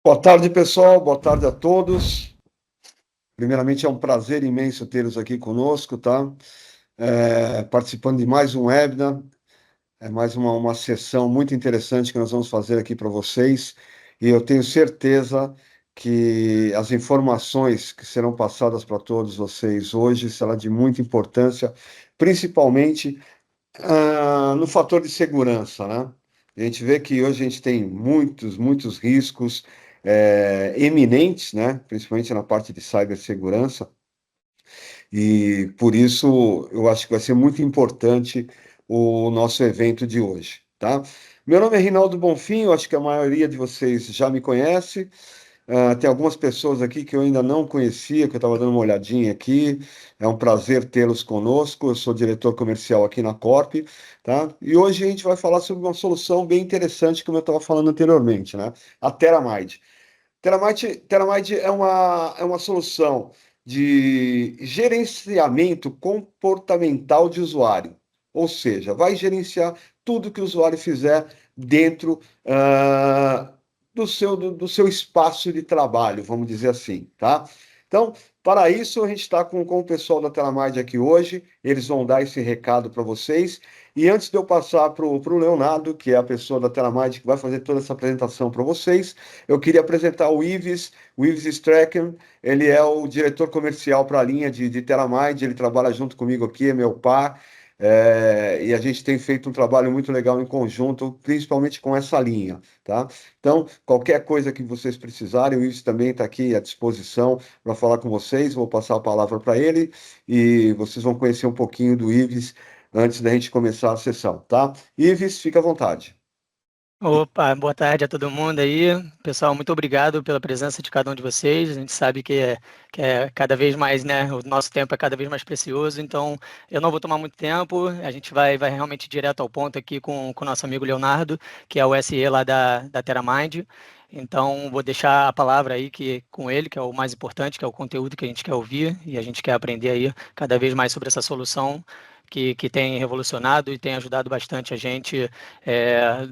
Boa tarde, pessoal. Boa tarde a todos. Primeiramente, é um prazer imenso tê-los aqui conosco, tá? Participando de mais um webinar, mais uma sessão muito interessante que nós vamos fazer aqui para vocês. E eu tenho certeza que as informações que serão passadas para todos vocês hoje serão de muita importância, principalmente no fator de segurança, né? A gente vê que hoje a gente tem muitos riscos eminentes, né? Principalmente na parte de cibersegurança, e por isso eu acho que vai ser muito importante o nosso evento de hoje, tá? Meu nome é Rinaldo Bonfim, eu acho que a maioria de vocês já me conhece. Tem algumas pessoas aqui que eu ainda não conhecia, que eu estava dando uma olhadinha aqui. É um prazer tê-los conosco. Eu sou diretor comercial aqui na Corp, tá? E hoje a gente vai falar sobre uma solução bem interessante, como eu estava falando anteriormente, né? A Teramind. Teramind é uma solução de gerenciamento comportamental de usuário. Ou seja, vai gerenciar tudo que o usuário fizer dentro do seu espaço de trabalho, vamos dizer assim, tá? Então, para isso, a gente está com o pessoal da Telamind aqui hoje, eles vão dar esse recado para vocês. E antes de eu passar para o Leonardo, que é a pessoa da Telamind que vai fazer toda essa apresentação para vocês, eu queria apresentar o Ives Strecken. Ele é o diretor comercial para a linha de Telamind, ele trabalha junto comigo aqui, é meu par. E a gente tem feito um trabalho muito legal em conjunto, principalmente com essa linha, tá? Então, qualquer coisa que vocês precisarem, o Ives também está aqui à disposição para falar com vocês. Vou passar a palavra para ele e vocês vão conhecer um pouquinho do Ives antes da gente começar a sessão, tá? Ives, fica à vontade. Opa, boa tarde a todo mundo aí. Pessoal, muito obrigado pela presença de cada um de vocês. A gente sabe que é cada vez mais, né? O nosso tempo é cada vez mais precioso, então eu não vou tomar muito tempo. A gente vai realmente direto ao ponto aqui com o nosso amigo Leonardo, que é o SE lá da Teramind. Então, vou deixar a palavra aí com ele, que é o mais importante, que é o conteúdo que a gente quer ouvir e a gente quer aprender aí cada vez mais sobre essa solução que tem revolucionado e tem ajudado bastante a gente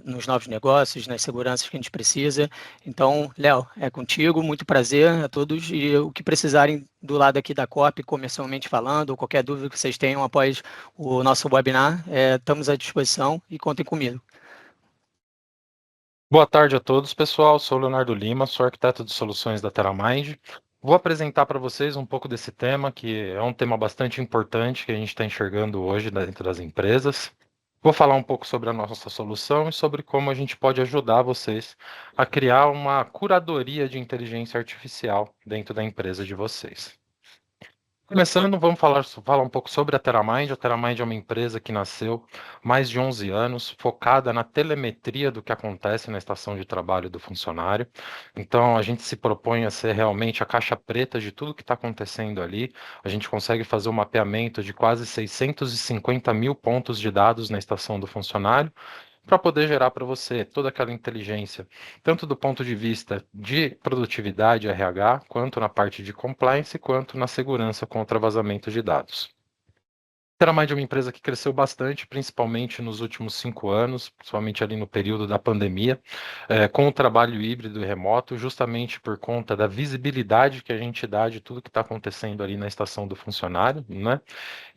nos novos negócios, nas seguranças que a gente precisa. Então, Léo, é contigo, muito prazer a todos e o que precisarem do lado aqui da COP, comercialmente falando, ou qualquer dúvida que vocês tenham após o nosso webinar, estamos à disposição e contem comigo. Boa tarde a todos, pessoal. Sou Leonardo Lima, sou arquiteto de soluções da Teramind. Vou apresentar para vocês um pouco desse tema, que é um tema bastante importante que a gente está enxergando hoje dentro das empresas. Vou falar um pouco sobre a nossa solução e sobre como a gente pode ajudar vocês a criar uma curadoria de inteligência artificial dentro da empresa de vocês. Começando, vamos falar um pouco sobre a Teramind. A Teramind é uma empresa que nasceu há mais de 11 anos, focada na telemetria do que acontece na estação de trabalho do funcionário. Então, a gente se propõe a ser realmente a caixa preta de tudo que está acontecendo ali. A gente consegue fazer um mapeamento de quase 650 mil pontos de dados na estação do funcionário, para poder gerar para você toda aquela inteligência, tanto do ponto de vista de produtividade RH, quanto na parte de compliance, quanto na segurança contra vazamento de dados. Teramind é uma empresa que cresceu bastante, principalmente nos últimos 5 anos, principalmente ali no período da pandemia, com o trabalho híbrido e remoto, justamente por conta da visibilidade que a gente dá de tudo que está acontecendo ali na estação do funcionário, né?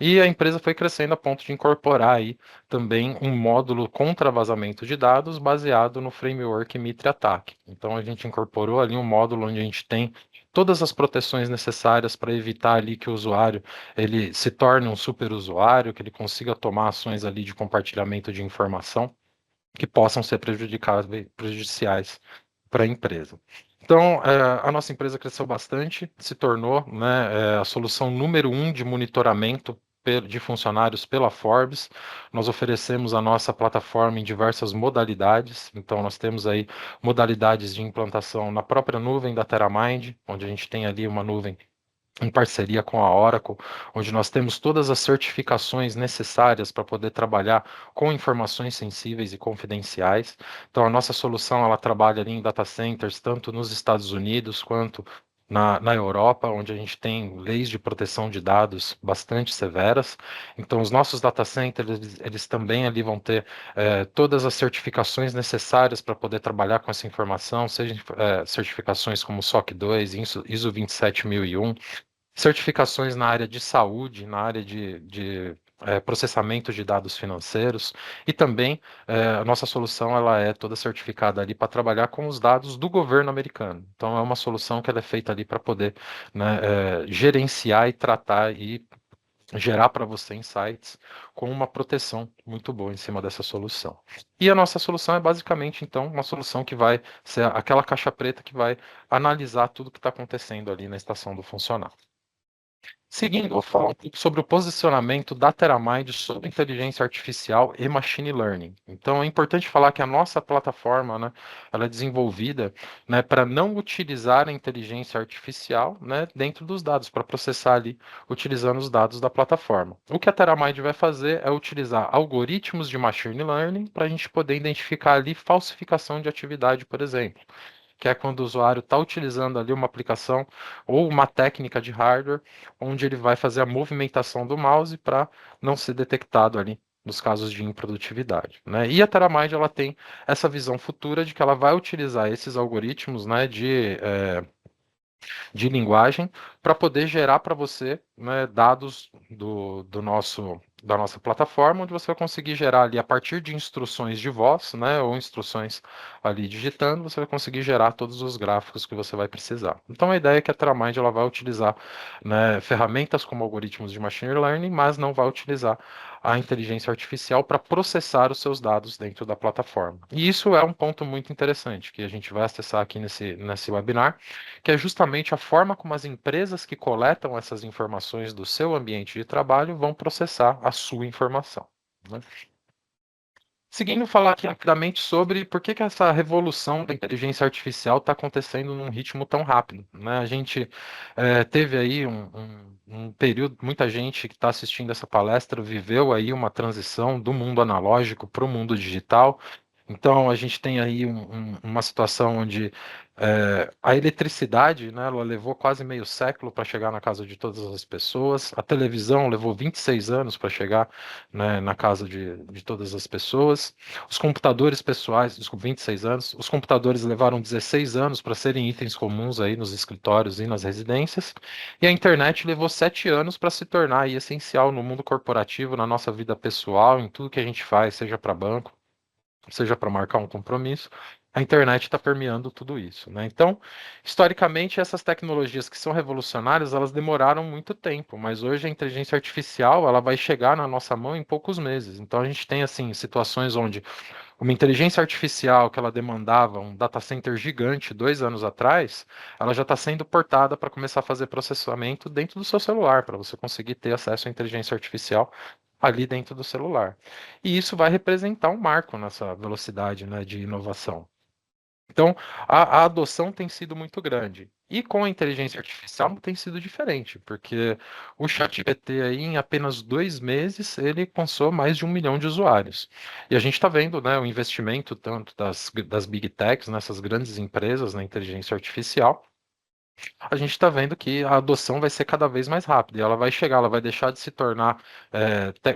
E a empresa foi crescendo a ponto de incorporar aí também um módulo contra vazamento de dados baseado no framework Mitre Attack. Então a gente incorporou ali um módulo onde a gente tem todas as proteções necessárias para evitar ali que o usuário ele se torne um super usuário, que ele consiga tomar ações ali de compartilhamento de informação que possam ser prejudiciais para a empresa. Então, a nossa empresa cresceu bastante, se tornou, né, a solução número 1 de monitoramento de funcionários pela Forbes. Nós oferecemos a nossa plataforma em diversas modalidades. Então, nós temos aí modalidades de implantação na própria nuvem da Teramind, onde a gente tem ali uma nuvem em parceria com a Oracle, onde nós temos todas as certificações necessárias para poder trabalhar com informações sensíveis e confidenciais. Então, a nossa solução ela trabalha ali em data centers, tanto nos Estados Unidos quanto na Europa, onde a gente tem leis de proteção de dados bastante severas. Então, os nossos data centers, eles também ali vão ter todas as certificações necessárias para poder trabalhar com essa informação, seja certificações como SOC 2, ISO 27001, certificações na área de saúde, na área de processamento de dados financeiros, e também a nossa solução ela é toda certificada ali para trabalhar com os dados do governo americano. Então é uma solução que ela é feita ali para poder, né, gerenciar e tratar e gerar para você insights com uma proteção muito boa em cima dessa solução. E a nossa solução é basicamente, então, uma solução que vai ser aquela caixa preta que vai analisar tudo que está acontecendo ali na estação do funcionário. Seguindo, vou falar um pouco sobre o posicionamento da Teramind sobre inteligência artificial e machine learning. Então, é importante falar que a nossa plataforma, né, ela é desenvolvida, né, para não utilizar a inteligência artificial, né, dentro dos dados, para processar ali, utilizando os dados da plataforma. O que a Teramind vai fazer é utilizar algoritmos de machine learning para a gente poder identificar ali falsificação de atividade, por exemplo, que é quando o usuário está utilizando ali uma aplicação ou uma técnica de hardware, onde ele vai fazer a movimentação do mouse para não ser detectado ali nos casos de improdutividade, né? E a Teramind ela tem essa visão futura de que ela vai utilizar esses algoritmos, né, de linguagem para poder gerar para você, né, dados da nossa plataforma, onde você vai conseguir gerar ali a partir de instruções de voz, né, ou instruções ali digitando, você vai conseguir gerar todos os gráficos que você vai precisar. Então a ideia é que a Teramind ela vai utilizar, né, ferramentas como algoritmos de machine learning, mas não vai utilizar a inteligência artificial para processar os seus dados dentro da plataforma. E isso é um ponto muito interessante que a gente vai acessar aqui nesse webinar, que é justamente a forma como as empresas que coletam essas informações do seu ambiente de trabalho vão processar a sua informação, né? Seguindo, falar aqui rapidamente sobre por que essa revolução da inteligência artificial está acontecendo num ritmo tão rápido, né? A gente teve aí um período, muita gente que está assistindo essa palestra viveu aí uma transição do mundo analógico para o mundo digital. Então, a gente tem aí uma situação onde a eletricidade, né, ela levou quase meio século para chegar na casa de todas as pessoas, a televisão levou 26 anos para chegar, né, na casa de todas as pessoas, os computadores pessoais, desculpa, 26 anos, os computadores levaram 16 anos para serem itens comuns aí nos escritórios e nas residências, e a internet levou 7 anos para se tornar aí essencial no mundo corporativo, na nossa vida pessoal, em tudo que a gente faz, seja para banco, seja para marcar um compromisso, a internet está permeando tudo isso, né? Então, historicamente, essas tecnologias que são revolucionárias, elas demoraram muito tempo, mas hoje a inteligência artificial, ela vai chegar na nossa mão em poucos meses. Então, a gente tem, assim, situações onde uma inteligência artificial que ela demandava um data center gigante 2 anos atrás, ela já está sendo portada para começar a fazer processamento dentro do seu celular, para você conseguir ter acesso à inteligência artificial ali dentro do celular. E isso vai representar um marco nessa velocidade, né, de inovação. Então, a adoção tem sido muito grande. E com a inteligência artificial tem sido diferente, porque o ChatGPT aí, em apenas 2 meses, ele alcançou mais de 1 milhão de usuários. E a gente está vendo, né, o investimento tanto das Big Techs, nessas grandes empresas na inteligência artificial, a gente está vendo que a adoção vai ser cada vez mais rápida e ela vai chegar, ela vai deixar de se tornar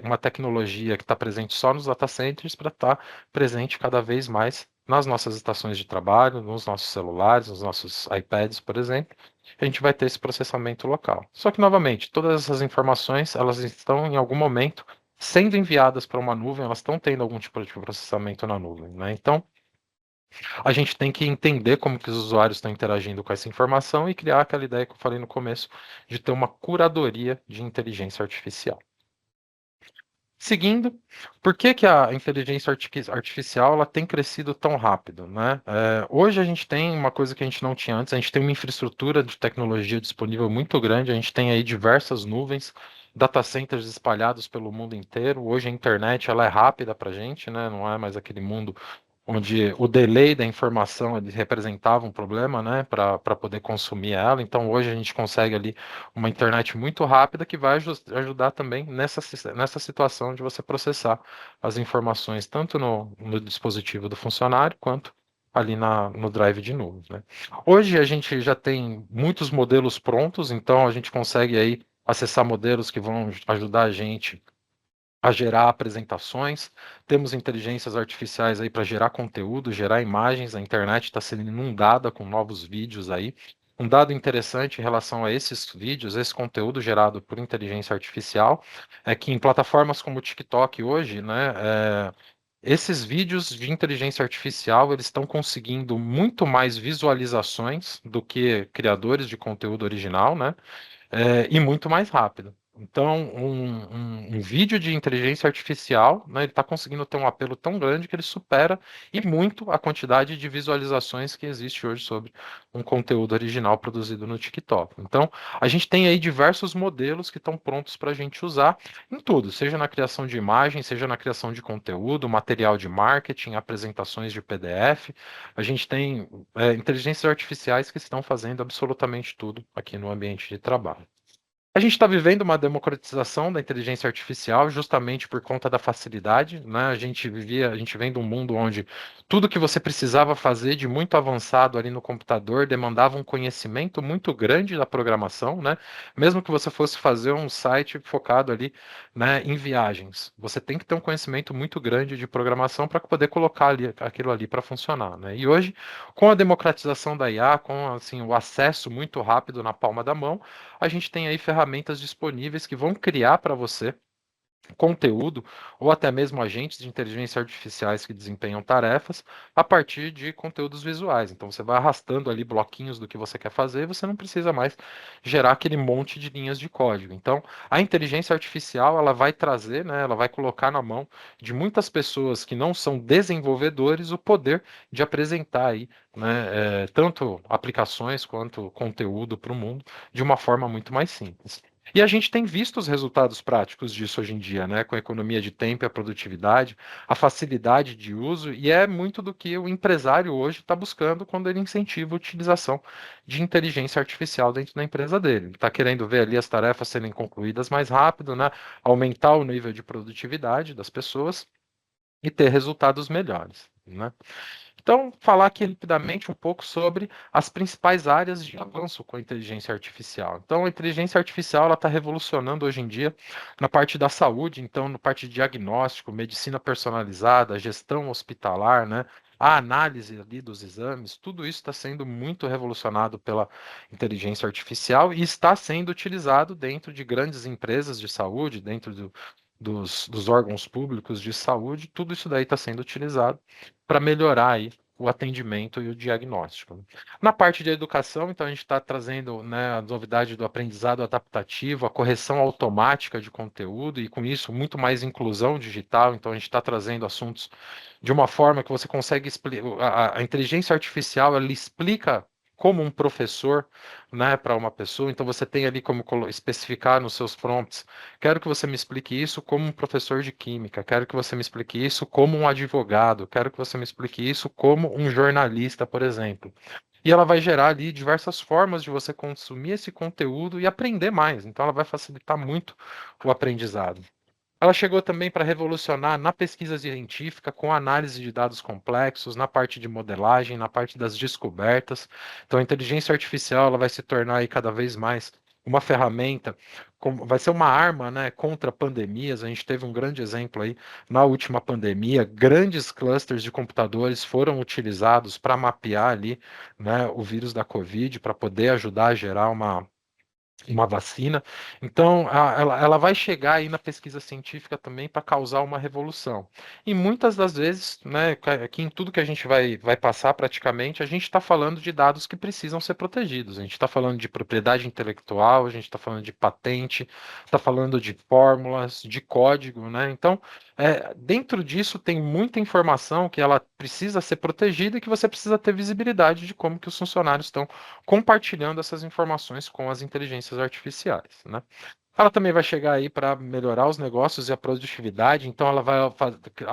uma tecnologia que está presente só nos data centers para estar presente cada vez mais nas nossas estações de trabalho, nos nossos celulares, nos nossos iPads, por exemplo. A gente vai ter esse processamento local. Só que, novamente, todas essas informações, elas estão em algum momento sendo enviadas para uma nuvem, elas estão tendo algum tipo de processamento na nuvem, né? Então, a gente tem que entender como que os usuários estão interagindo com essa informação e criar aquela ideia que eu falei no começo de ter uma curadoria de inteligência artificial. Seguindo, por que a inteligência artificial ela tem crescido tão rápido, né? Hoje a gente tem uma coisa que a gente não tinha antes, a gente tem uma infraestrutura de tecnologia disponível muito grande, a gente tem aí diversas nuvens, data centers espalhados pelo mundo inteiro. Hoje a internet ela é rápida para a gente, né? Não é mais aquele mundo onde o delay da informação ele representava um problema, né, para poder consumir ela. Então, hoje a gente consegue ali uma internet muito rápida que vai ajudar também nessa situação de você processar as informações tanto no dispositivo do funcionário quanto ali no drive de nuvem, né? Hoje a gente já tem muitos modelos prontos, então a gente consegue aí acessar modelos que vão ajudar a gente a gerar apresentações. Temos inteligências artificiais aí para gerar conteúdo, gerar imagens. A internet está sendo inundada com novos vídeos aí. Um dado interessante em relação a esses vídeos, esse conteúdo gerado por inteligência artificial, é que em plataformas como o TikTok hoje, né, esses vídeos de inteligência artificial, eles estão conseguindo muito mais visualizações do que criadores de conteúdo original, né? E muito mais rápido. Então, um vídeo de inteligência artificial, né, ele está conseguindo ter um apelo tão grande que ele supera e muito a quantidade de visualizações que existe hoje sobre um conteúdo original produzido no TikTok. Então, a gente tem aí diversos modelos que estão prontos para a gente usar em tudo, seja na criação de imagem, seja na criação de conteúdo, material de marketing, apresentações de PDF. A gente tem inteligências artificiais que estão fazendo absolutamente tudo aqui no ambiente de trabalho. A gente está vivendo uma democratização da inteligência artificial justamente por conta da facilidade, né? A gente vem de um mundo onde tudo que você precisava fazer de muito avançado ali no computador demandava um conhecimento muito grande da programação, né? Mesmo que você fosse fazer um site focado ali, né, em viagens, você tem que ter um conhecimento muito grande de programação para poder colocar aquilo ali para funcionar, né? E hoje, com a democratização da IA, com assim o acesso muito rápido na palma da mão, a gente tem aí ferramentas disponíveis que vão criar para você conteúdo ou até mesmo agentes de inteligência artificiais que desempenham tarefas a partir de conteúdos visuais. Então você vai arrastando ali bloquinhos do que você quer fazer e você não precisa mais gerar aquele monte de linhas de código. Então a inteligência artificial ela vai trazer, né, ela vai colocar na mão de muitas pessoas que não são desenvolvedores o poder de apresentar aí, né, tanto aplicações quanto conteúdo para o mundo de uma forma muito mais simples. E a gente tem visto os resultados práticos disso hoje em dia, né? Com a economia de tempo e a produtividade, a facilidade de uso, e é muito do que o empresário hoje está buscando quando ele incentiva a utilização de inteligência artificial dentro da empresa dele. Ele está querendo ver ali as tarefas serem concluídas mais rápido, né? Aumentar o nível de produtividade das pessoas e ter resultados melhores, né? Então, falar aqui rapidamente um pouco sobre as principais áreas de avanço com a inteligência artificial. Então, a inteligência artificial ela está revolucionando hoje em dia na parte da saúde, então, na parte de diagnóstico, medicina personalizada, gestão hospitalar, né? A análise ali dos exames, tudo isso está sendo muito revolucionado pela inteligência artificial e está sendo utilizado dentro de grandes empresas de saúde, dentro dos órgãos públicos de saúde, tudo isso daí está sendo utilizado para melhorar aí o atendimento e o diagnóstico. Na parte de educação, então a gente está trazendo, né, a novidade do aprendizado adaptativo, a correção automática de conteúdo e com isso muito mais inclusão digital. Então a gente está trazendo assuntos de uma forma que você consegue explicar. A inteligência artificial ela explica como um professor, né, para uma pessoa. Então você tem ali como especificar nos seus prompts. Quero que você me explique isso como um professor de química. Quero que você me explique isso como um advogado. Quero que você me explique isso como um jornalista, por exemplo. E ela vai gerar ali diversas formas de você consumir esse conteúdo e aprender mais. Então ela vai facilitar muito o aprendizado. Ela chegou também para revolucionar na pesquisa científica, com análise de dados complexos, na parte de modelagem, na parte das descobertas. Então, a inteligência artificial ela vai se tornar aí cada vez mais uma ferramenta, vai ser uma arma, né, contra pandemias. A gente teve um grande exemplo aí na última pandemia. Grandes clusters de computadores foram utilizados para mapear ali, né, o vírus da Covid, para poder ajudar a gerar uma vacina. Então, ela vai chegar aí na pesquisa científica também para causar uma revolução. E muitas das vezes, né, aqui em tudo que a gente vai passar praticamente, a gente está falando de dados que precisam ser protegidos. A gente está falando de propriedade intelectual, a gente está falando de patente, está falando de fórmulas, de código, né? Então, dentro disso tem muita informação que ela precisa ser protegida e que você precisa ter visibilidade de como que os funcionários estão compartilhando essas informações com as inteligências artificiais, né? Ela também vai chegar aí para melhorar os negócios e a produtividade, então ela vai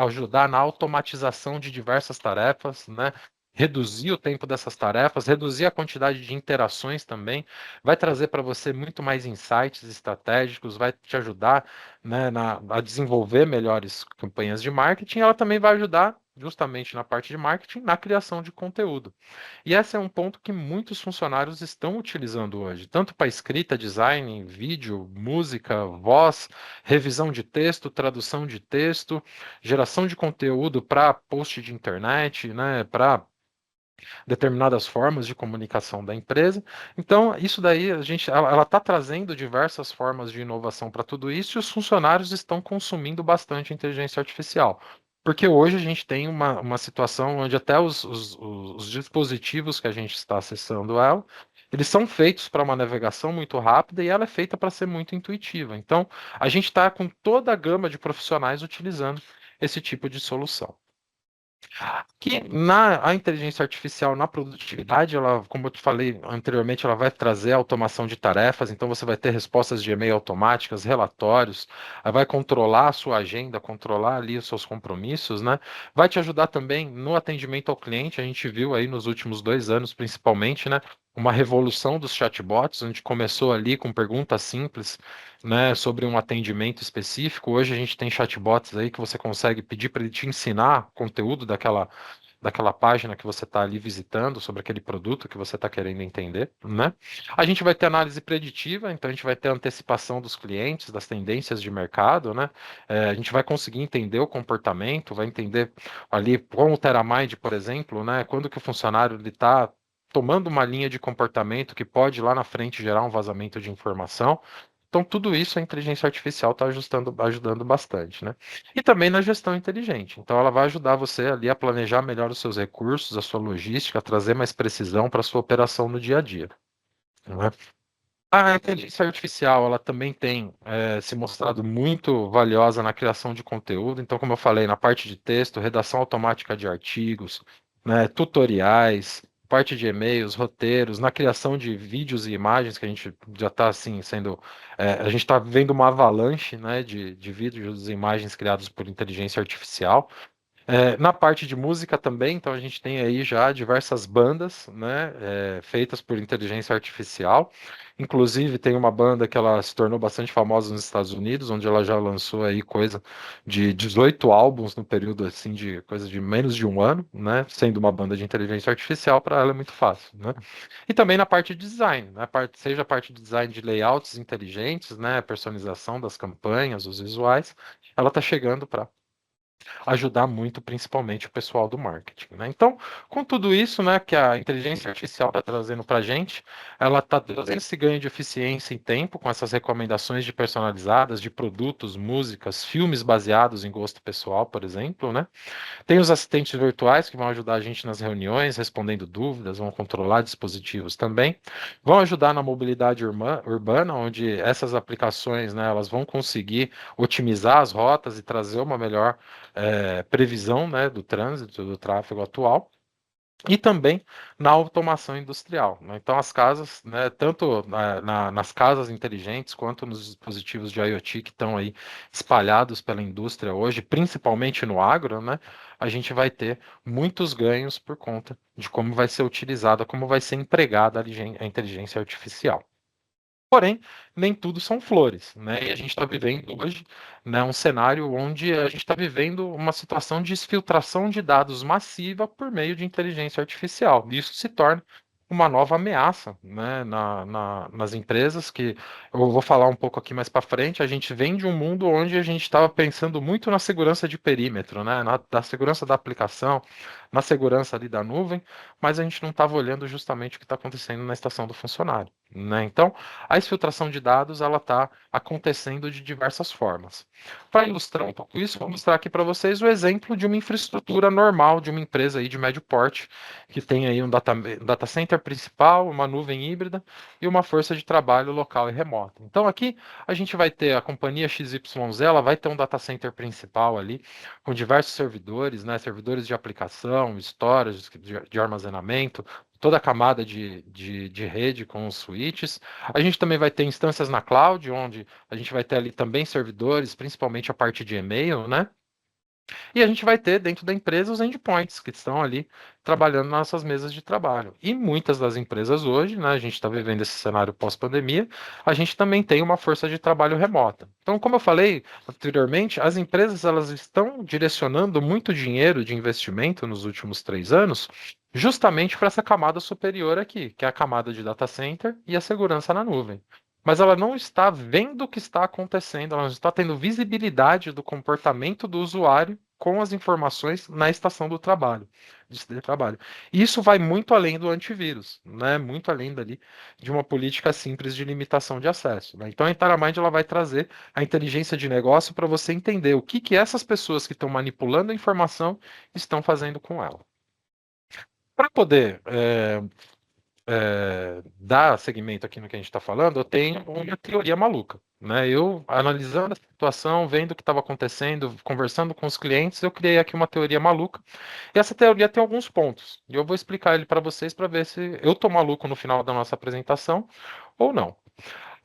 ajudar na automatização de diversas tarefas, né? Reduzir o tempo dessas tarefas, reduzir a quantidade de interações também, vai trazer para você muito mais insights estratégicos, vai te ajudar, né, a desenvolver melhores campanhas de marketing. Ela também vai ajudar justamente na parte de marketing, na criação de conteúdo. E esse é um ponto que muitos funcionários estão utilizando hoje, tanto para escrita, design, vídeo, música, voz, revisão de texto, tradução de texto, geração de conteúdo para post de internet, né, para determinadas formas de comunicação da empresa. Então, isso daí ela está trazendo diversas formas de inovação para tudo isso e os funcionários estão consumindo bastante inteligência artificial. Porque hoje a gente tem uma situação onde até os dispositivos que a gente está acessando ela, eles são feitos para uma navegação muito rápida e ela é feita para ser muito intuitiva. Então, a gente está com toda a gama de profissionais utilizando esse tipo de solução. Que a inteligência artificial na produtividade, ela, como eu te falei anteriormente, ela vai trazer automação de tarefas, então você vai ter respostas de e-mail automáticas, relatórios, ela vai controlar a sua agenda, controlar ali os seus compromissos, né? Vai te ajudar também no atendimento ao cliente, a gente viu aí nos últimos 2 anos, principalmente, né? Uma revolução dos chatbots, onde começou ali com perguntas simples, né, sobre um atendimento específico. Hoje a gente tem chatbots aí que você consegue pedir para ele te ensinar conteúdo daquela página que você está ali visitando, sobre aquele produto que você está querendo entender, né? A gente vai ter análise preditiva, então a gente vai ter antecipação dos clientes, das tendências de mercado, né? A gente vai conseguir entender o comportamento, vai entender ali com o Teramind, por exemplo, né? Quando que o funcionário está tomando uma linha de comportamento que pode lá na frente gerar um vazamento de informação. Então, tudo isso a inteligência artificial está ajudando bastante, né? E também na gestão inteligente. Então, ela vai ajudar você ali a planejar melhor os seus recursos, a sua logística, a trazer mais precisão para a sua operação no dia a dia, né? A inteligência artificial, ela também tem se mostrado muito valiosa na criação de conteúdo. Então, como eu falei, na parte de texto, redação automática de artigos, né, tutoriais, parte de e-mails, roteiros, na criação de vídeos e imagens, que a gente já está assim sendo, a gente está vendo uma avalanche, né, de vídeos e imagens criados por inteligência artificial. Na parte de música também, então a gente tem aí já diversas bandas, né, feitas por inteligência artificial. Inclusive tem uma banda que ela se tornou bastante famosa nos Estados Unidos, onde ela já lançou aí coisa de 18 álbuns no período assim de coisa de menos de um ano, né, sendo uma banda de inteligência artificial, para ela é muito fácil, né? E também na parte de design, né, seja a parte de design de layouts inteligentes, né, personalização das campanhas, os visuais, ela está chegando para ajudar muito, principalmente o pessoal do marketing, né? Então, com tudo isso, né, que a inteligência artificial está trazendo para a gente, ela está trazendo esse ganho de eficiência em tempo com essas recomendações de personalizadas de produtos, músicas, filmes baseados em gosto pessoal, por exemplo, né? Tem os assistentes virtuais que vão ajudar a gente nas reuniões, respondendo dúvidas, vão controlar dispositivos também. Vão ajudar na mobilidade urbana, onde essas aplicações, né, elas vão conseguir otimizar as rotas e trazer uma melhor previsão, né, do trânsito, do tráfego atual. E também na automação industrial, né? Então, as casas, né, tanto nas casas inteligentes quanto nos dispositivos de IoT que estão aí espalhados pela indústria hoje, principalmente no agro, né, a gente vai ter muitos ganhos por conta de como vai ser utilizada, como vai ser empregada a inteligência artificial. Porém, nem tudo são flores, né? E a gente está vivendo hoje, né, um cenário onde a gente está vivendo uma situação de exfiltração de dados massiva por meio de inteligência artificial. Isso se torna uma nova ameaça, né, nas empresas, que eu vou falar um pouco aqui mais para frente. A gente vem de um mundo onde a gente estava pensando muito na segurança de perímetro, né, da segurança da aplicação, na segurança ali da nuvem, mas a gente não estava olhando justamente o que está acontecendo na estação do funcionário, né? Então, a exfiltração de dados ela está acontecendo de diversas formas. Para ilustrar um pouco isso, vou mostrar aqui para vocês o exemplo de uma infraestrutura normal de uma empresa aí de médio porte, que tem aí um data center principal, uma nuvem híbrida e uma força de trabalho local e remota. Então aqui a gente vai ter a companhia XYZ, ela vai ter um data center principal ali, com diversos servidores, né, servidores de aplicação, storage de armazenamento, toda a camada de rede com os switches. A gente também vai ter instâncias na cloud, onde a gente vai ter ali também servidores, principalmente a parte de e-mail, né? E a gente vai ter dentro da empresa os endpoints que estão ali trabalhando nas nossas mesas de trabalho. E muitas das empresas hoje, né, a gente está vivendo esse cenário pós-pandemia, a gente também tem uma força de trabalho remota. Então, como eu falei anteriormente, as empresas elas estão direcionando muito dinheiro de investimento nos últimos 3 anos justamente para essa camada superior aqui, que é a camada de data center e a segurança na nuvem. Mas ela não está vendo o que está acontecendo, ela não está tendo visibilidade do comportamento do usuário com as informações na estação do trabalho, de trabalho. E isso vai muito além do antivírus, né? Muito além dali de uma política simples de limitação de acesso, né? Então a Interamind ela vai trazer a inteligência de negócio para você entender o que essas pessoas que estão manipulando a informação estão fazendo com ela. Para poder dar segmento aqui no que a gente está falando, eu tenho uma teoria maluca, né? Eu, analisando a situação, vendo o que estava acontecendo, conversando com os clientes, eu criei aqui uma teoria maluca. E essa teoria tem alguns pontos. E eu vou explicar ele para vocês para ver se eu tô maluco no final da nossa apresentação ou não.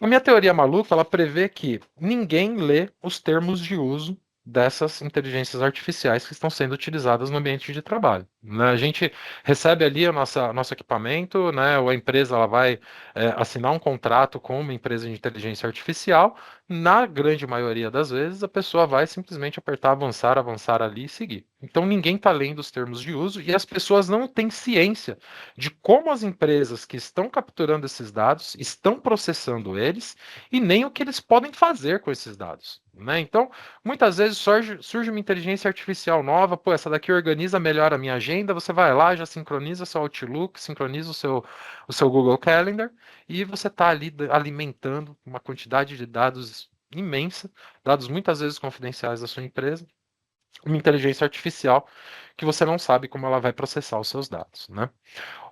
A minha teoria maluca, ela prevê que ninguém lê os termos de uso dessas inteligências artificiais que estão sendo utilizadas no ambiente de trabalho, né? A gente recebe ali nosso equipamento, né? Ou a empresa ela vai assinar um contrato com uma empresa de inteligência artificial. Na grande maioria das vezes, a pessoa vai simplesmente apertar avançar, avançar ali e seguir. Então ninguém está lendo os termos de uso e as pessoas não têm ciência de como as empresas que estão capturando esses dados estão processando eles e nem o que eles podem fazer com esses dados, né? Então, muitas vezes surge uma inteligência artificial nova, pô, essa daqui organiza melhor a minha agenda, você vai lá, já sincroniza seu Outlook, sincroniza o seu Google Calendar e você está ali alimentando uma quantidade de dados imensa, dados muitas vezes confidenciais da sua empresa, uma inteligência artificial que você não sabe como ela vai processar os seus dados, né?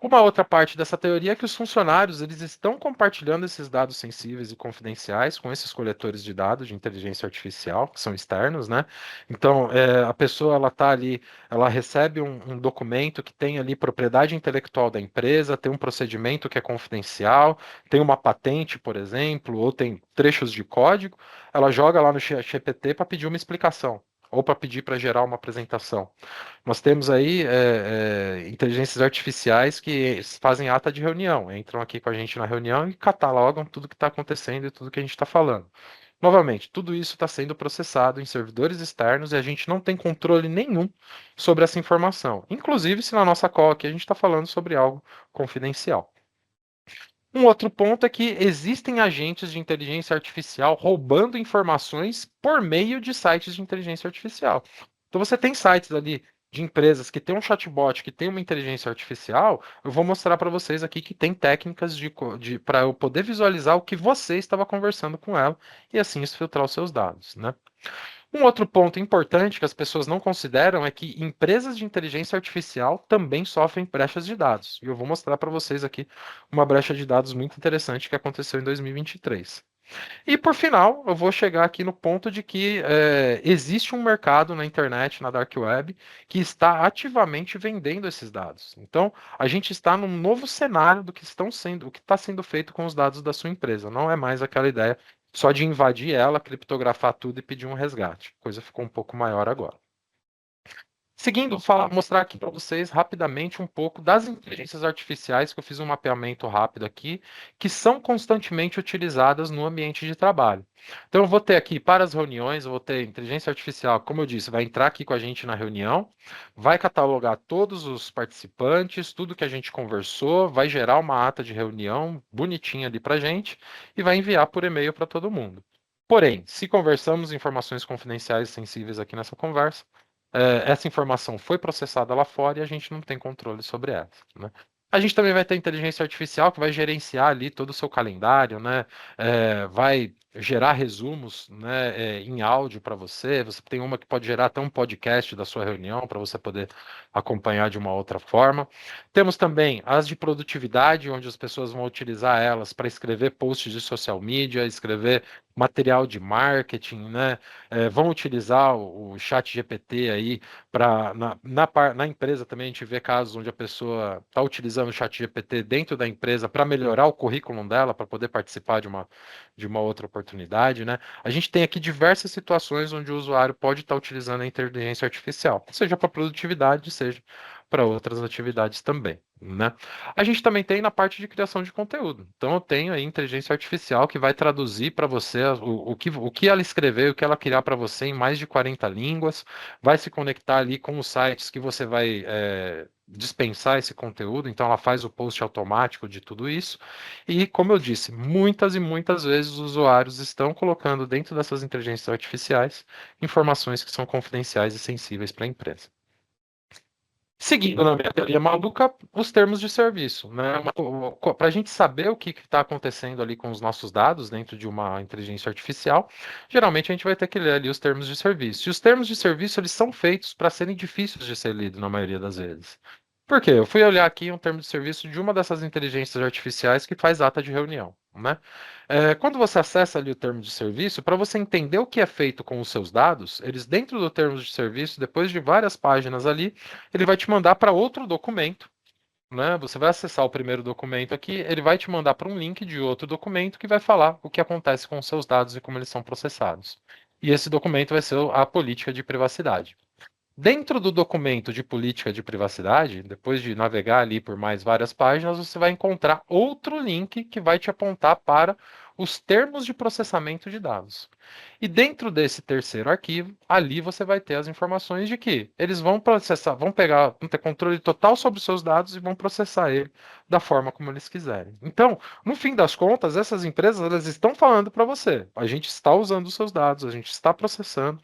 Uma outra parte dessa teoria é que os funcionários eles estão compartilhando esses dados sensíveis e confidenciais com esses coletores de dados de inteligência artificial, que são externos, né? Então, a pessoa ela está ali, ela recebe um documento que tem ali propriedade intelectual da empresa, tem um procedimento que é confidencial, tem uma patente, por exemplo, ou tem trechos de código, ela joga lá no GPT para pedir uma explicação ou para pedir para gerar uma apresentação. Nós temos aí inteligências artificiais que fazem ata de reunião, entram aqui com a gente na reunião e catalogam tudo que está acontecendo e tudo que a gente está falando. Novamente, tudo isso está sendo processado em servidores externos e a gente não tem controle nenhum sobre essa informação. Inclusive, se na nossa call aqui a gente está falando sobre algo confidencial. Um outro ponto é que existem agentes de inteligência artificial roubando informações por meio de sites de inteligência artificial. Então você tem sites ali de empresas que tem um chatbot, que tem uma inteligência artificial, eu vou mostrar para vocês aqui que tem técnicas para eu poder visualizar o que você estava conversando com ela e assim isso filtrar os seus dados, né? Um outro ponto importante que as pessoas não consideram é que empresas de inteligência artificial também sofrem brechas de dados. E eu vou mostrar para vocês aqui uma brecha de dados muito interessante que aconteceu em 2023. E por final, eu vou chegar aqui no ponto de que existe um mercado na internet, na dark web, que está ativamente vendendo esses dados. Então, a gente está num novo cenário do que o que está sendo feito com os dados da sua empresa. Não é mais aquela ideia só de invadir ela, criptografar tudo e pedir um resgate. A coisa ficou um pouco maior agora. Seguindo, mostrar aqui para vocês rapidamente um pouco das inteligências artificiais, que eu fiz um mapeamento rápido aqui, que são constantemente utilizadas no ambiente de trabalho. Então, eu vou ter aqui para as reuniões, eu vou ter inteligência artificial, como eu disse, vai entrar aqui com a gente na reunião, vai catalogar todos os participantes, tudo que a gente conversou, vai gerar uma ata de reunião bonitinha ali para a gente e vai enviar por e-mail para todo mundo. Porém, se conversamos informações confidenciais e sensíveis aqui nessa conversa, essa informação foi processada lá fora e a gente não tem controle sobre ela, né? A gente também vai ter inteligência artificial que vai gerenciar ali todo o seu calendário, né? Vai gerar resumos, né, em áudio para você. Você tem uma que pode gerar até um podcast da sua reunião para você poder acompanhar de uma outra forma. Temos também as de produtividade, onde as pessoas vão utilizar elas para escrever posts de social media, escrever material de marketing, né? Vão utilizar o chat GPT aí para na empresa também a gente vê casos onde a pessoa está utilizando o chat GPT dentro da empresa para melhorar o currículo dela, para poder participar de uma outra oportunidade. oportunidade, né? A gente tem aqui diversas situações onde o usuário pode estar utilizando a inteligência artificial, seja para produtividade, seja para outras atividades também, né? A gente também tem na parte de criação de conteúdo. Então, eu tenho aí inteligência artificial que vai traduzir para você o que ela escreveu, o que ela criar para você em mais de 40 línguas, vai se conectar ali com os sites que você vai dispensar esse conteúdo, então ela faz o post automático de tudo isso. E, como eu disse, muitas e muitas vezes os usuários estão colocando dentro dessas inteligências artificiais informações que são confidenciais e sensíveis para a empresa. Seguindo na minha teoria maluca, os termos de serviço, né? Para a gente saber o que está acontecendo ali com os nossos dados dentro de uma inteligência artificial, geralmente a gente vai ter que ler ali os termos de serviço. E os termos de serviço, eles são feitos para serem difíceis de ser lidos na maioria das vezes. Por quê? Eu fui olhar aqui um termo de serviço de uma dessas inteligências artificiais que faz ata de reunião, né? Quando você acessa ali o termo de serviço, para você entender o que é feito com os seus dados, eles dentro do termo de serviço, depois de várias páginas ali, ele vai te mandar para outro documento, né? Você vai acessar o primeiro documento aqui, ele vai te mandar para um link de outro documento que vai falar o que acontece com os seus dados e como eles são processados. E esse documento vai ser a política de privacidade. Dentro do documento de política de privacidade, depois de navegar ali por mais várias páginas, você vai encontrar outro link que vai te apontar para os termos de processamento de dados. E dentro desse terceiro arquivo, ali você vai ter as informações de que eles vão processar, vão ter controle total sobre os seus dados e vão processar ele da forma como eles quiserem. Então, no fim das contas, essas empresas elas estão falando para você: a gente está usando os seus dados, a gente está processando.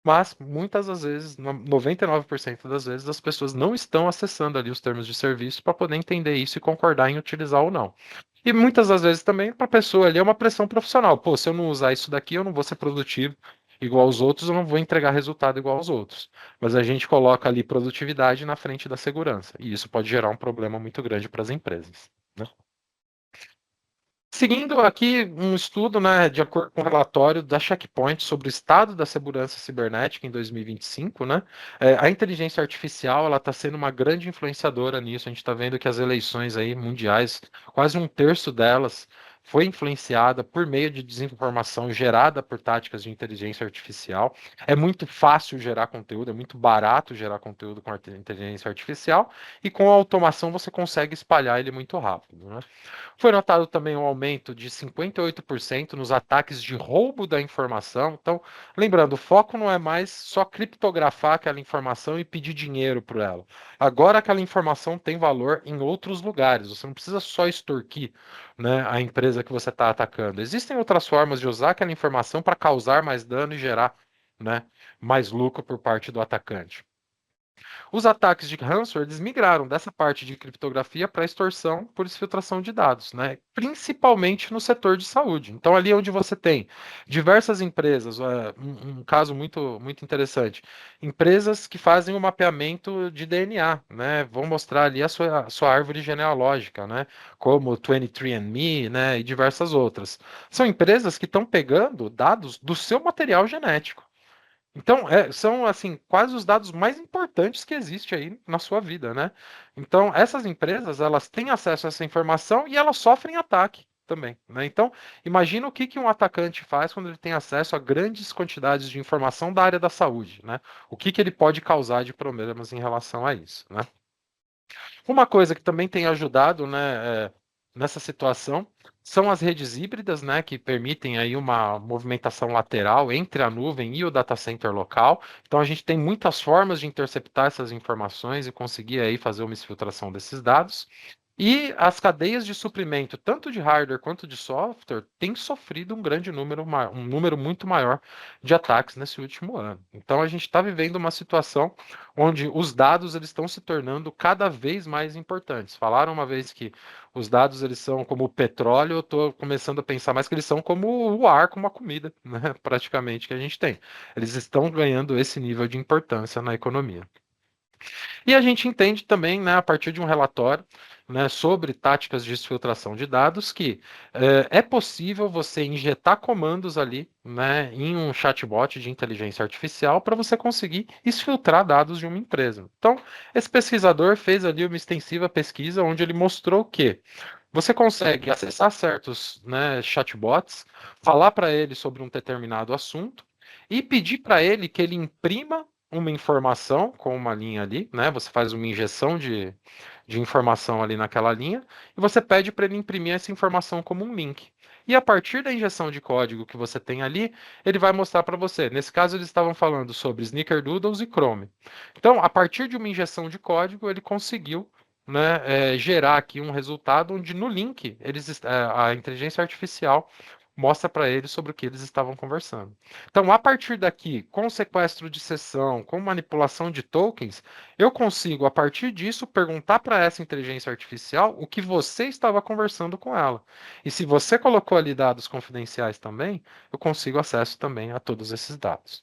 Mas muitas das vezes, 99% das vezes, as pessoas não estão acessando ali os termos de serviço para poder entender isso e concordar em utilizar ou não. E muitas das vezes também para a pessoa ali é uma pressão profissional. Pô, se eu não usar isso daqui, eu não vou ser produtivo igual aos outros, eu não vou entregar resultado igual aos outros. Mas a gente coloca ali produtividade na frente da segurança. E isso pode gerar um problema muito grande para as empresas, né? Seguindo aqui um estudo, né, de acordo com o relatório da Checkpoint sobre o estado da segurança cibernética em 2025, né, a inteligência artificial ela está sendo uma grande influenciadora nisso. A gente está vendo que as eleições aí mundiais, quase um terço delas foi influenciada por meio de desinformação gerada por táticas de inteligência artificial. É muito fácil gerar conteúdo, é muito barato gerar conteúdo com inteligência artificial e com a automação você consegue espalhar ele muito rápido, né? Foi notado também um aumento de 58% nos ataques de roubo da informação. Então, lembrando, o foco não é mais só criptografar aquela informação e pedir dinheiro por ela. Agora aquela informação tem valor em outros lugares. Você não precisa só extorquir, né, a empresa que você está atacando. Existem outras formas de usar aquela informação para causar mais dano e gerar, né, mais lucro por parte do atacante. Os ataques de ransomware eles migraram dessa parte de criptografia para extorsão por exfiltração de dados, né? Principalmente no setor de saúde. Então, ali onde você tem diversas empresas, um caso muito interessante, empresas que fazem o mapeamento de DNA, né? Vão mostrar ali a sua árvore genealógica, né? Como o 23andMe, né? E diversas outras. São empresas que estão pegando dados do seu material genético. Então, são assim quase os dados mais importantes que existe aí na sua vida, né? Então, essas empresas, elas têm acesso a essa informação e elas sofrem ataque também, né? Então, imagina o que um atacante faz quando ele tem acesso a grandes quantidades de informação da área da saúde, né? O que ele pode causar de problemas em relação a isso, né? Uma coisa que também tem ajudado, né, nessa situação são as redes híbridas, né, que permitem aí uma movimentação lateral entre a nuvem e o data center local. Então a gente tem muitas formas de interceptar essas informações e conseguir aí fazer uma exfiltração desses dados. E as cadeias de suprimento, tanto de hardware quanto de software, têm sofrido um grande número, um número muito maior de ataques nesse último ano. Então a gente está vivendo uma situação onde os dados eles estão se tornando cada vez mais importantes. Falaram uma vez que os dados eles são como o petróleo, eu estou começando a pensar mais que eles são como o ar, como a comida, né, praticamente, que a gente tem. Eles estão ganhando esse nível de importância na economia. E a gente entende também, né, a partir de um relatório, né, sobre táticas de exfiltração de dados, que é possível você injetar comandos ali, né, em um chatbot de inteligência artificial para você conseguir exfiltrar dados de uma empresa. Então, esse pesquisador fez ali uma extensiva pesquisa onde ele mostrou que você consegue acessar certos, né, chatbots, falar para ele sobre um determinado assunto e pedir para ele que ele imprima uma informação com uma linha ali, né? Você faz uma injeção de informação ali naquela linha e você pede para ele imprimir essa informação como um link. E a partir da injeção de código que você tem ali, ele vai mostrar para você. Nesse caso, eles estavam falando sobre Snickerdoodles e Chrome. Então, a partir de uma injeção de código, ele conseguiu, né, gerar aqui um resultado onde no link a inteligência artificial mostra para eles sobre o que eles estavam conversando. Então, a partir daqui, com sequestro de sessão, com manipulação de tokens, eu consigo, a partir disso, perguntar para essa inteligência artificial o que você estava conversando com ela. E se você colocou ali dados confidenciais também, eu consigo acesso também a todos esses dados.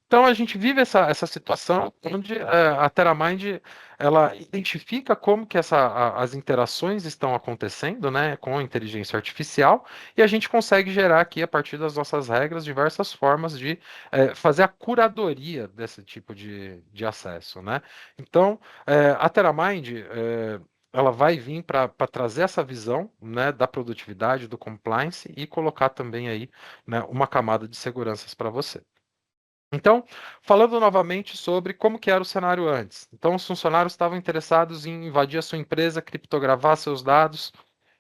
Então a gente vive essa situação onde a TerraMind ela identifica como que as interações estão acontecendo, né, com a inteligência artificial e a gente consegue gerar aqui a partir das nossas regras diversas formas de fazer a curadoria desse tipo de acesso, né? Então a TerraMind ela vai vir para trazer essa visão, né, da produtividade, do compliance e colocar também aí, né, uma camada de seguranças para você. Então, falando novamente sobre como que era o cenário antes. Então, os funcionários estavam interessados em invadir a sua empresa, criptografar seus dados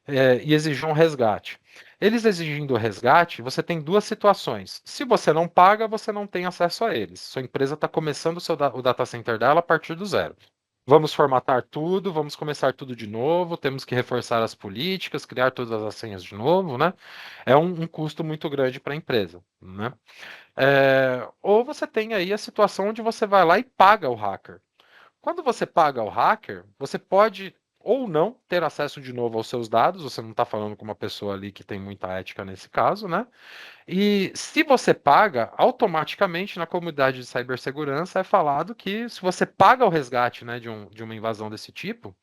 e exigir um resgate. Eles exigindo o resgate, você tem duas situações. Se você não paga, você não tem acesso a eles. Sua empresa está começando o data center dela a partir do zero. Vamos formatar tudo, vamos começar tudo de novo, temos que reforçar as políticas, criar todas as senhas de novo, né? É um custo muito grande para a empresa, né? Ou você tem aí a situação onde você vai lá e paga o hacker. Quando você paga o hacker, você pode ou não ter acesso de novo aos seus dados, você não está falando com uma pessoa ali que tem muita ética nesse caso, né? E se você paga, automaticamente na comunidade de cibersegurança é falado que se você paga o resgate, né, de uma invasão desse tipo,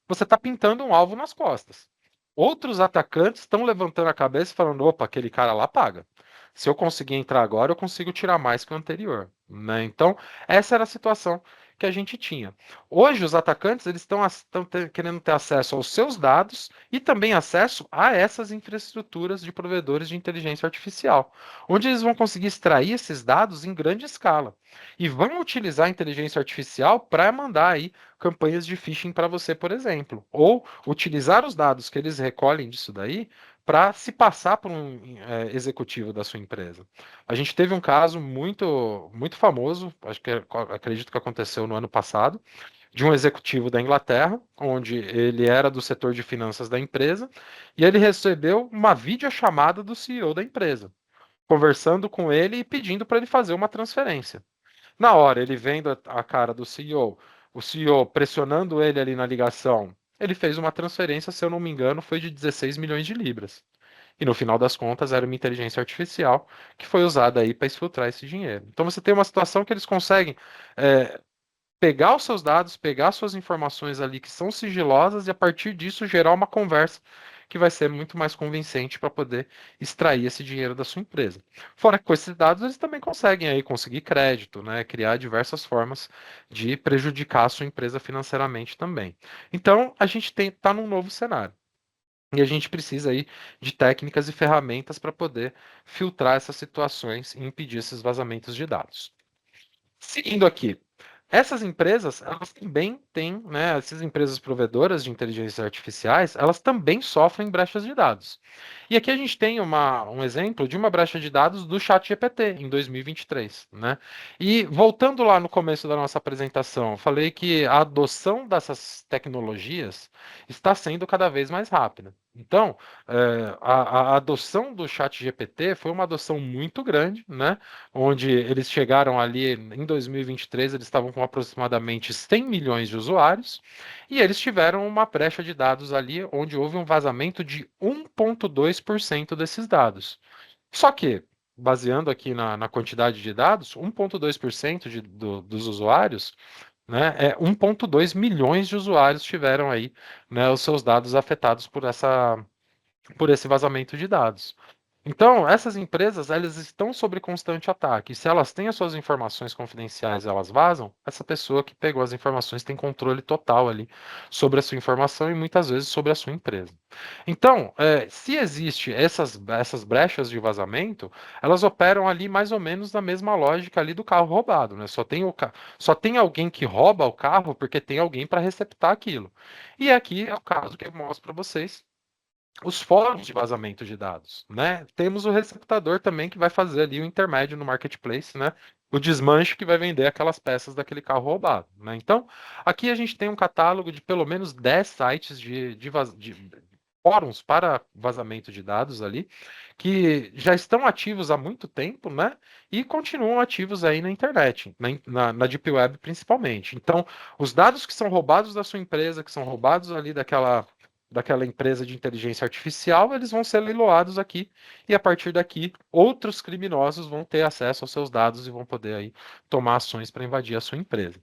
você está pintando um alvo nas costas. Outros atacantes estão levantando a cabeça e falando: opa, aquele cara lá paga. Se eu conseguir entrar agora, eu consigo tirar mais que o anterior, né? Então, essa era a situação que a gente tinha. Hoje, os atacantes eles estão querendo ter acesso aos seus dados e também acesso a essas infraestruturas de provedores de inteligência artificial, onde eles vão conseguir extrair esses dados em grande escala e vão utilizar a inteligência artificial para mandar aí campanhas de phishing para você, por exemplo, ou utilizar os dados que eles recolhem disso daí para se passar por um executivo da sua empresa. A gente teve um caso muito famoso, acredito que aconteceu no ano passado, de um executivo da Inglaterra, onde ele era do setor de finanças da empresa, e ele recebeu uma videochamada do CEO da empresa, conversando com ele e pedindo para ele fazer uma transferência. Na hora, ele vendo a cara do CEO, o CEO pressionando ele ali na ligação, ele fez uma transferência, se eu não me engano, foi de 16 milhões de libras. E no final das contas era uma inteligência artificial que foi usada aí para exfiltrar esse dinheiro. Então você tem uma situação que eles conseguem pegar os seus dados, pegar suas informações ali que são sigilosas e a partir disso gerar uma conversa que vai ser muito mais convincente para poder extrair esse dinheiro da sua empresa. Fora que com esses dados eles também conseguem aí conseguir crédito, né, criar diversas formas de prejudicar a sua empresa financeiramente também. Então a gente está num novo cenário. E a gente precisa aí de técnicas e ferramentas para poder filtrar essas situações e impedir esses vazamentos de dados. Seguindo aqui, essas empresas, elas também têm, né, essas empresas provedoras de inteligências artificiais, elas também sofrem brechas de dados. E aqui a gente tem um exemplo de uma brecha de dados do ChatGPT em 2023, né? E voltando lá no começo da nossa apresentação, eu falei que a adoção dessas tecnologias está sendo cada vez mais rápida. Então, a adoção do ChatGPT foi uma adoção muito grande, né? Onde eles chegaram ali em 2023, eles estavam com aproximadamente 100 milhões de usuários, e eles tiveram uma brecha de dados ali, onde houve um vazamento de 1,2% desses dados. Só que, baseando aqui na quantidade de dados, 1,2% dos usuários, né, 1,2 milhões de usuários tiveram aí, né, os seus dados afetados por esse vazamento de dados. Então, essas empresas, elas estão sob constante ataque. E se elas têm as suas informações confidenciais, elas vazam, essa pessoa que pegou as informações tem controle total ali sobre a sua informação e muitas vezes sobre a sua empresa. Então, se existe essas brechas de vazamento, elas operam ali mais ou menos na mesma lógica ali do carro roubado, né? Só tem alguém que rouba o carro porque tem alguém para receptar aquilo. E aqui é o caso que eu mostro para vocês os fóruns de vazamento de dados, né? Temos o receptador também que vai fazer ali o intermédio no marketplace, né? O desmanche que vai vender aquelas peças daquele carro roubado, né? Então, aqui a gente tem um catálogo de pelo menos 10 sites de fóruns para vazamento de dados ali, que já estão ativos há muito tempo, né? E continuam ativos aí na internet, na Deep Web principalmente. Então, os dados que são roubados da sua empresa, que são roubados ali daquela empresa de inteligência artificial, eles vão ser leiloados aqui e a partir daqui outros criminosos vão ter acesso aos seus dados e vão poder aí tomar ações para invadir a sua empresa.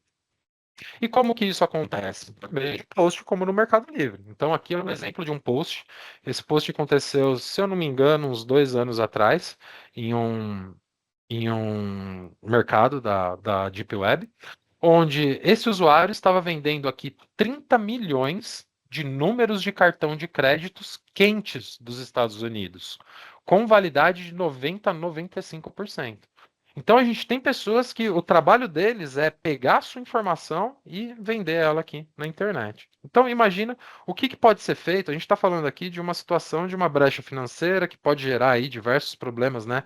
E como que isso acontece? Também de post como no Mercado Livre. Então aqui é um exemplo de um post. Esse post aconteceu, se eu não me engano, uns 2 anos atrás, em um mercado da Deep Web, onde esse usuário estava vendendo aqui 30 milhões de números de cartão de créditos quentes dos Estados Unidos, com validade de 90 a 95%. Então a gente tem pessoas que o trabalho deles é pegar a sua informação e vender ela aqui na internet. Então imagina o que pode ser feito. A gente está falando aqui de uma situação de uma brecha financeira que pode gerar aí diversos problemas, né,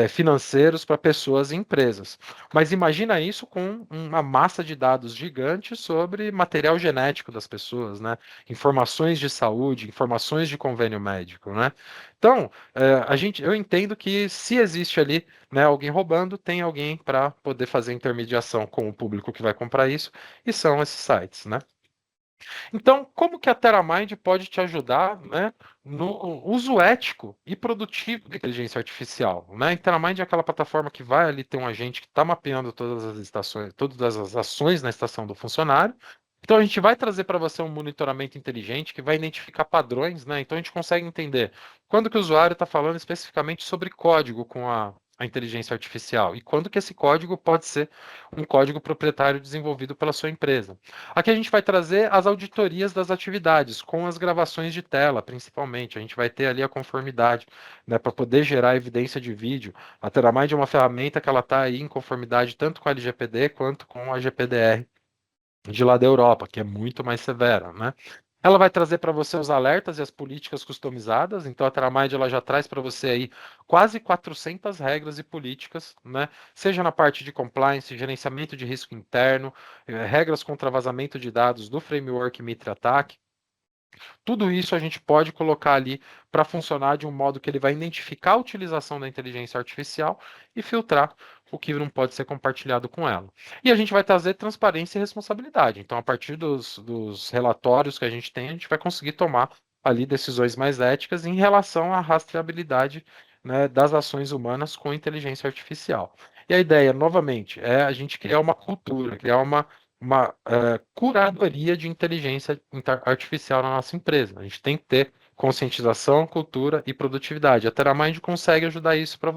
financeiros para pessoas e empresas. Mas imagina isso com uma massa de dados gigante sobre material genético das pessoas, né? Informações de saúde, informações de convênio médico, né? Então, eu entendo que se existe ali, né, alguém roubando, tem alguém para poder fazer intermediação com o público que vai comprar isso, e são esses sites, né? Então, como que a TerraMind pode te ajudar, né, no uso ético e produtivo da inteligência artificial, né? A TerraMind é aquela plataforma que vai ali ter um agente que está mapeando todas as estações, todas as ações na estação do funcionário. Então a gente vai trazer para você um monitoramento inteligente que vai identificar padrões, né? Então a gente consegue entender quando que o usuário está falando especificamente sobre código com a inteligência artificial e quando que esse código pode ser um código proprietário desenvolvido pela sua empresa. Aqui a gente vai trazer as auditorias das atividades, com as gravações de tela, principalmente. A gente vai ter ali a conformidade, né, para poder gerar evidência de vídeo. A Teramind é uma ferramenta que ela está aí em conformidade tanto com a LGPD quanto com a GPDR de lá da Europa, que é muito mais severa, né? Ela vai trazer para você os alertas e as políticas customizadas. Então a Teramind ela já traz para você aí quase 400 regras e políticas, né? Seja na parte de compliance, gerenciamento de risco interno, regras contra vazamento de dados do framework Mitre Attack. Tudo isso a gente pode colocar ali para funcionar de um modo que ele vai identificar a utilização da inteligência artificial e filtrar o que não pode ser compartilhado com ela. E a gente vai trazer transparência e responsabilidade. Então, a partir dos relatórios que a gente tem, a gente vai conseguir tomar ali decisões mais éticas em relação à rastreabilidade, né, das ações humanas com inteligência artificial. E a ideia, novamente, é a gente criar uma cultura, criar uma curadoria de inteligência artificial na nossa empresa. A gente tem que ter conscientização, cultura e produtividade. A TerraMind consegue ajudar isso para,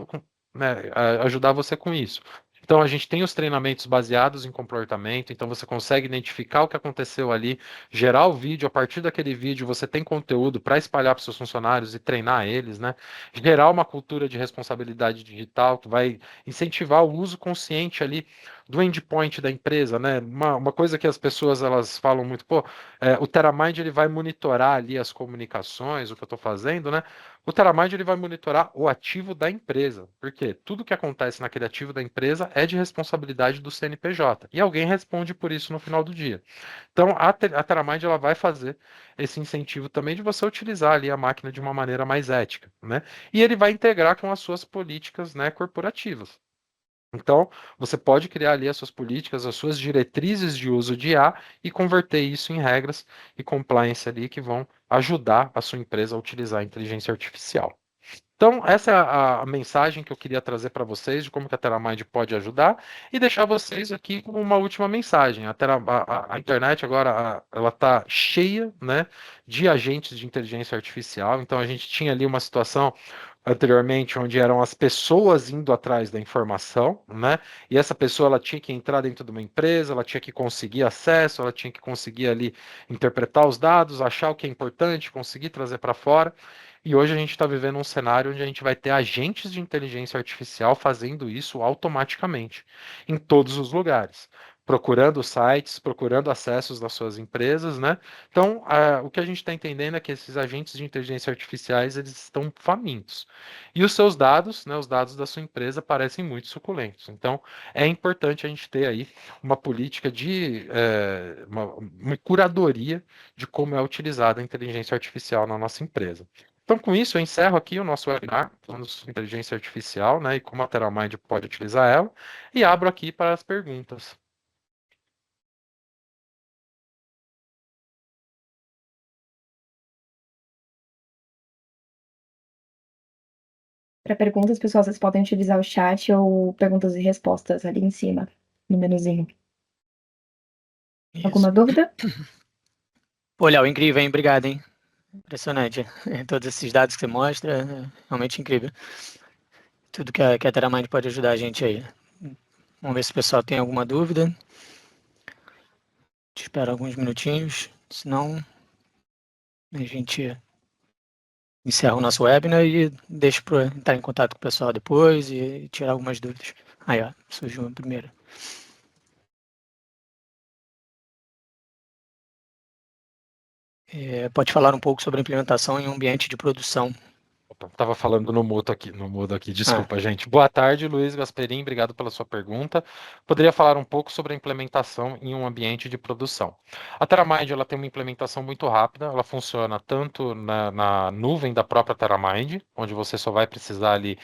né, ajudar você com isso. Então a gente tem os treinamentos baseados em comportamento, então você consegue identificar o que aconteceu ali, gerar o vídeo, a partir daquele vídeo você tem conteúdo para espalhar para os seus funcionários e treinar eles, né? Gerar uma cultura de responsabilidade digital que vai incentivar o uso consciente ali do endpoint da empresa, né? Uma coisa que as pessoas elas falam muito, pô, o TerraMind ele vai monitorar ali as comunicações, o que eu estou fazendo, né? O TerraMind ele vai monitorar o ativo da empresa, porque tudo que acontece naquele ativo da empresa é de responsabilidade do CNPJ e alguém responde por isso no final do dia. Então a TerraMind ela vai fazer esse incentivo também de você utilizar ali a máquina de uma maneira mais ética, né? E ele vai integrar com as suas políticas, né, corporativas. Então, você pode criar ali as suas políticas, as suas diretrizes de uso de IA e converter isso em regras e compliance ali que vão ajudar a sua empresa a utilizar a inteligência artificial. Então, essa é a mensagem que eu queria trazer para vocês de como que a TerraMind pode ajudar e deixar vocês aqui com uma última mensagem. A internet agora ela está cheia, né, de agentes de inteligência artificial. Então, a gente tinha ali uma situação anteriormente, onde eram as pessoas indo atrás da informação, né? E essa pessoa ela tinha que entrar dentro de uma empresa, ela tinha que conseguir acesso, ela tinha que conseguir ali interpretar os dados, achar o que é importante, conseguir trazer para fora. E hoje a gente está vivendo um cenário onde a gente vai ter agentes de inteligência artificial fazendo isso automaticamente, em todos os lugares, procurando sites, procurando acessos das suas empresas, né? Então, o que a gente está entendendo é que esses agentes de inteligência artificiais eles estão famintos. E os seus dados, né, os dados da sua empresa, parecem muito suculentos. Então, é importante a gente ter aí uma política de uma curadoria de como é utilizada a inteligência artificial na nossa empresa. Então, com isso, eu encerro aqui o nosso webinar falando sobre inteligência artificial, né, e como a TerraMind pode utilizar ela, e abro aqui para as perguntas. Para perguntas, pessoal, vocês podem utilizar o chat ou perguntas e respostas ali em cima, no menuzinho. Isso. Alguma dúvida? Pô, Léo, incrível, hein? Obrigado, hein? Impressionante. Todos esses dados que você mostra, realmente incrível. Tudo que a TerraMind pode ajudar a gente aí. Vamos ver se o pessoal tem alguma dúvida. Espera alguns minutinhos, senão a gente encerra o nosso webinar e deixa para entrar em contato com o pessoal depois e tirar algumas dúvidas. Aí, ó, surgiu a primeira. Pode falar um pouco sobre a implementação em um ambiente de produção. Estava falando no mudo aqui, desculpa, gente. Boa tarde, Luiz Gasperim, obrigado pela sua pergunta. Poderia falar um pouco sobre a implementação em um ambiente de produção. A TerraMind ela tem uma implementação muito rápida, ela funciona tanto na nuvem da própria TerraMind, onde você só vai precisar ali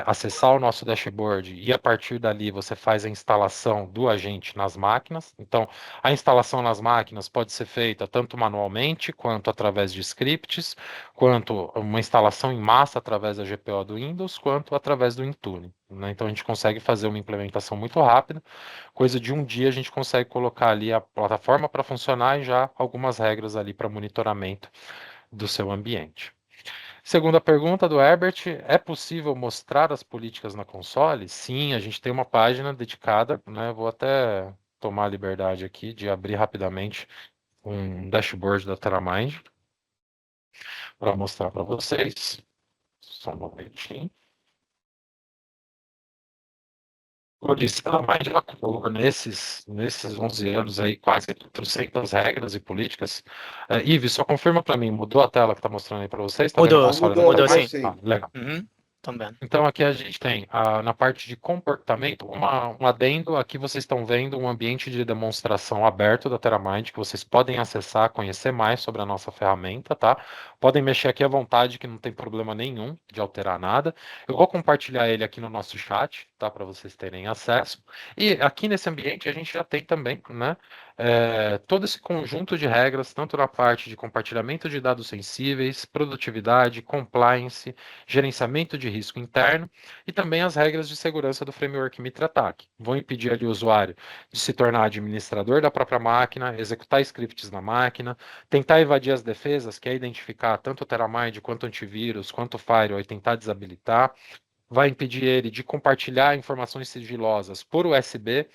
acessar o nosso dashboard e a partir dali você faz a instalação do agente nas máquinas. Então, a instalação nas máquinas pode ser feita tanto manualmente quanto através de scripts, quanto uma instalação em massa através da GPO do Windows, quanto através do Intune, né? Então a gente consegue fazer uma implementação muito rápida, coisa de um dia a gente consegue colocar ali a plataforma para funcionar e já algumas regras ali para monitoramento do seu ambiente. Segunda pergunta do Herbert, é possível mostrar as políticas na console? Sim, a gente tem uma página dedicada, né? Vou até tomar a liberdade aqui de abrir rapidamente um dashboard da TerraMind para mostrar para vocês. Só um momentinho. Como eu disse, ela mais atuou nesses 11 anos aí, quase 400 regras e políticas. Ives, só confirma para mim, mudou a tela que está mostrando aí para vocês? Está vendo a Mudou, console da mudou TerraMind? sim. Legal. Uhum, também. Então aqui a gente tem, na parte de comportamento, um adendo. Aqui vocês estão vendo um ambiente de demonstração aberto da TerraMind, que vocês podem acessar, conhecer mais sobre a nossa ferramenta, tá? Podem mexer aqui à vontade, que não tem problema nenhum de alterar nada. Eu vou compartilhar ele aqui no nosso chat, tá? Para vocês terem acesso. E aqui nesse ambiente a gente já tem também, né? Todo esse conjunto de regras, tanto na parte de compartilhamento de dados sensíveis, produtividade, compliance, gerenciamento de risco interno e também as regras de segurança do framework MitraAttack. Vão impedir ali o usuário de se tornar administrador da própria máquina, executar scripts na máquina, tentar evadir as defesas, que é identificar tanto o TerraMind quanto o antivírus, quanto o firewall e tentar desabilitar. Vai impedir ele de compartilhar informações sigilosas por USB,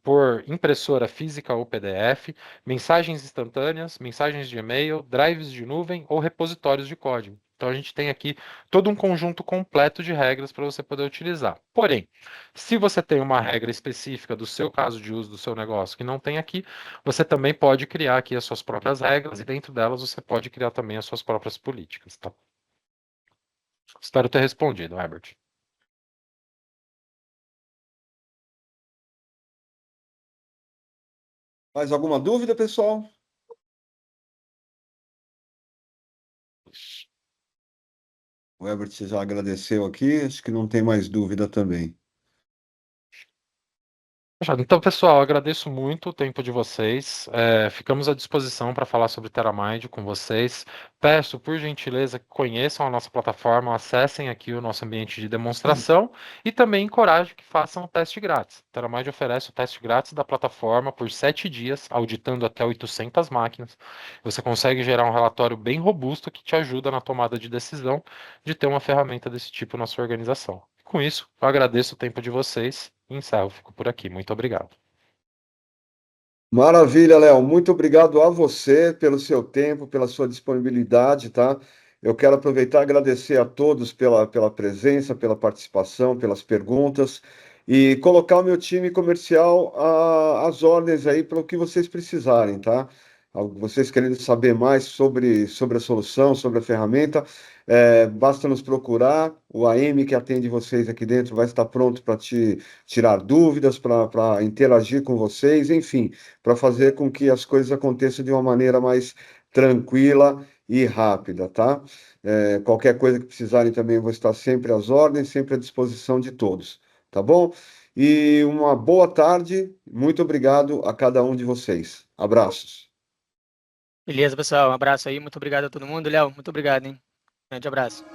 por impressora física ou PDF, mensagens instantâneas, mensagens de e-mail, drives de nuvem ou repositórios de código. Então a gente tem aqui todo um conjunto completo de regras para você poder utilizar. Porém, se você tem uma regra específica do seu caso de uso do seu negócio que não tem aqui, você também pode criar aqui as suas próprias regras e dentro delas você pode criar também as suas próprias políticas, tá? Espero ter respondido, Herbert. Mais alguma dúvida, pessoal? O Herbert já agradeceu aqui, acho que não tem mais dúvida também. Fechado. Então, pessoal, agradeço muito o tempo de vocês. Ficamos à disposição para falar sobre TerraMind com vocês. Peço, por gentileza, que conheçam a nossa plataforma, acessem aqui o nosso ambiente de demonstração e também encorajo que façam o teste grátis. TerraMind oferece o teste grátis da plataforma por 7 dias, auditando até 800 máquinas. Você consegue gerar um relatório bem robusto que te ajuda na tomada de decisão de ter uma ferramenta desse tipo na sua organização. Com isso, eu agradeço o tempo de vocês e encerro. Fico por aqui. Muito obrigado. Maravilha, Léo. Muito obrigado a você pelo seu tempo, pela sua disponibilidade, tá? Eu quero aproveitar e agradecer a todos pela presença, pela participação, pelas perguntas e colocar o meu time comercial às ordens aí para o que vocês precisarem, tá? Vocês querendo saber mais sobre a solução, sobre a ferramenta, basta nos procurar. O AM que atende vocês aqui dentro vai estar pronto para te tirar dúvidas, para interagir com vocês, enfim, para fazer com que as coisas aconteçam de uma maneira mais tranquila e rápida, tá? Qualquer coisa que precisarem também, eu vou estar sempre às ordens, sempre à disposição de todos, tá bom? E uma boa tarde, muito obrigado a cada um de vocês. Abraços. Beleza, pessoal. Um abraço aí. Muito obrigado a todo mundo. Léo, muito obrigado, hein? Grande abraço.